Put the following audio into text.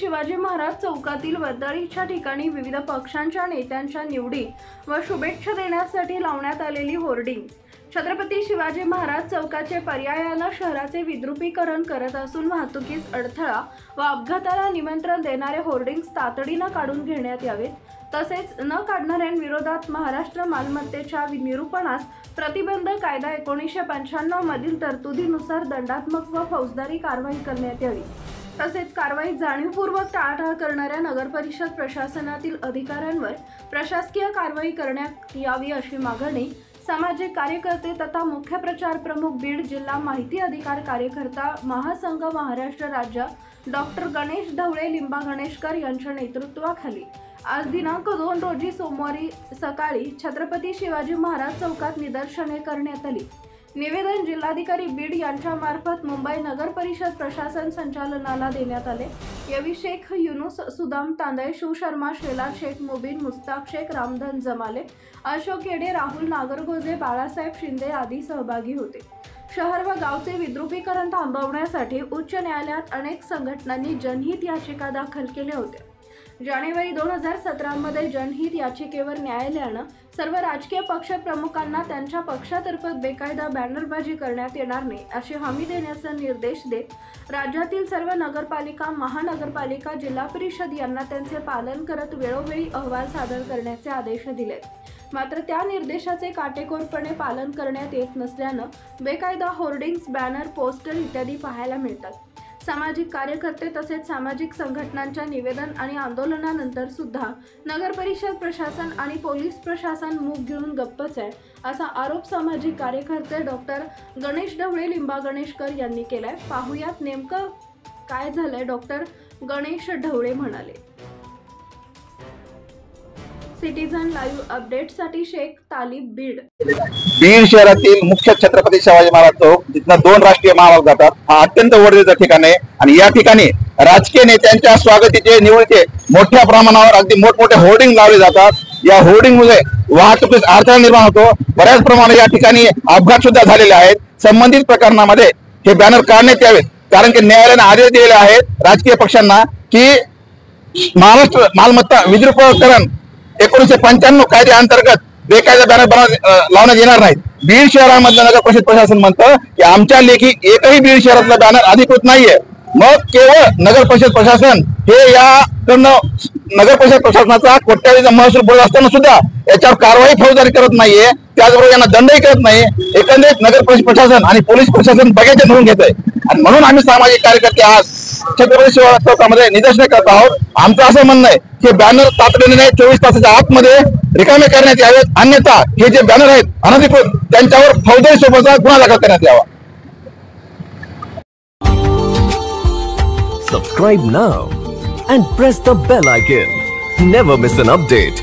शिवाजी महाराज चौकातील वर्दळीच्या ठिकाणी विविध पक्षांच्या नेत्यांच्या निवडी व शुभेच्छा देण्यासाठी लावण्यात आलेली होर्डिंग्स छत्रपती शिवाजी महाराज चौकाचे पर्यायाने शहराचे विद्रुपीकरण करत असून वाहतुकीस अडथळा व अपघाताला निमंत्रण देणारे होर्डिंग्स तातडीने काढून घेण्यात यावेत। तसेच न काढणाऱ्यांविरोधात महाराष्ट्र मालमत्तेच्या निरूपणास प्रतिबंध कायदा 1995 मधील तरतुदीनुसार दंडात्मक व फौजदारी कारवाई करण्यात यावी। तसेच कारवाईत जाणीवपूर्वक टाळाटाळ करणाऱ्या नगरपरिषद प्रशासनातील अधिकाऱ्यांवर प्रशासकीय कारवाई करण्यात यावी अशी मागणी सामाजिक कार्यकर्ते तथा मुख्य प्रचार प्रमुख बीड जिल्हा माहिती अधिकार कार्यकर्ता महासंघ महाराष्ट्र राज्य डॉक्टर गणेश ढवळे लिंबा गणेशकर यांच्या नेतृत्वाखाली आज दिनांक 2 रोजी सोमवारी सकाळी छत्रपती शिवाजी महाराज चौकात निदर्शने करण्यात आली। निवेदन जिल्हाधिकारी बीड यांच्या मार्फत मुंबई नगर परिषद प्रशासन संचालनाला देण्यात आले। यावेळी शेख युनुस सुदाम तांदळे शिव शर्मा शेलार शेख मुबीन मुस्ताक शेख रामधन जमाले अशोक येडे राहुल नागरगोजे बाळासाहेब शिंदे आदी सहभागी होते। शहर व गावचे विद्रुपीकरण थांबवण्यासाठी उच्च न्यायालयात अनेक संघटनांनी जनहित याचिका दाखल केल्या होत्या। जानेवारी 2017 मध्ये जनहित याचिकेवर न्यायालयाने सर्व राजकीय पक्ष प्रमुखांना त्यांच्या पक्षातर्फे बेकायदा बॅनरबाजी करण्यात येणार नाही अशी हमी देण्याचा निर्देश देत राज्यातील सर्व नगरपालिका महानगरपालिका जिल्हा परिषद यांना त्यांचे पालन करत वेळोवेळी अहवाल सादर करण्याचे आदेश दिलेत। मात्र त्या निर्देशाचे काटेकोरपणे पालन करण्यात येत नसल्याने बेकायदा होर्डिंग्स बॅनर पोस्टर इत्यादी पाहायला मिळतात। सामाजिक कार्यकर्ते तसेच सामाजिक संघटनांच्या निवेदन आणि आंदोलनानंतर सुद्धा नगर परिषद प्रशासन आणि पोलीस प्रशासन मूग घेऊन गप्पच आहे असा आरोप सामाजिक कार्यकर्ते डॉक्टर गणेश ढवळे लिंबा गणेशकर यांनी केलाय। पाहुयात नेमकं काय झालंय डॉक्टर गणेश ढवळे म्हणाले। सिटीजन लाईव्ह अपडेटसाठी शेख तालिब बीड शहरातील मुख्य छत्रपती शिवाजी महाराज चौक जिथं 2 राष्ट्रीय महामार्ग जातात हा अत्यंत वर्दळीचा ठिकाण आहे आणि या ठिकाणी राजकीय नेत्यांच्या स्वागतीचे निवडीचे मोठ्या प्रमाणावर अगदी मोठमोठे होर्डिंग लावले जातात। या होर्डिंग मुळे वाहतुकीस अडथळा निर्माण होतो। बऱ्याच प्रमाणात या ठिकाणी अपघात सुद्धा झालेले आहेत। संबंधित प्रकरणामध्ये हे बॅनर काढण्यात यावेत कारण की न्यायालयाने आदेश दिलेले आहेत राजकीय पक्षांना की महाराष्ट्र मालमत्ता विद्रुपीकरण 1995 कायद्या अंतर्गत बेकायदा बॅनर लावण्यात येणार नाहीत। बीड शहरामधलं नगर परिषद प्रशासन म्हणतं की आमच्या लेखी एकही बीड शहरातला बॅनर अधिकृत नाहीये। मग केवळ नगर परिषद प्रशासन हे नगर परिषद प्रशासनाचा कोट्यावधीचा महसूल बोलत असताना सुद्धा याच्यावर कारवाई फौजदारी करत नाहीये, त्याचबरोबर यांना दंडही करत नाही। एकंदरीत नगर परिषद प्रशासन आणि पोलीस प्रशासन बघायचे धरून घेत आहे आणि म्हणून आम्ही सामाजिक कार्यकर्ते आज छत्रपती शिवाजी चौकामध्ये निदर्शने करत आहोत। आमचं असं म्हणणं आहे की बॅनर तातडीने 24 तासाच्या आतमध्ये रिकामे करण्यात यावेत, अन्यथा हे जे बॅनर आहेत अनधिकृत त्यांच्यावर फौजदारी स्वरूपाचा गुन्हा दाखल करण्यात यावा। Subscribe now and press the bell icon. Never miss an update.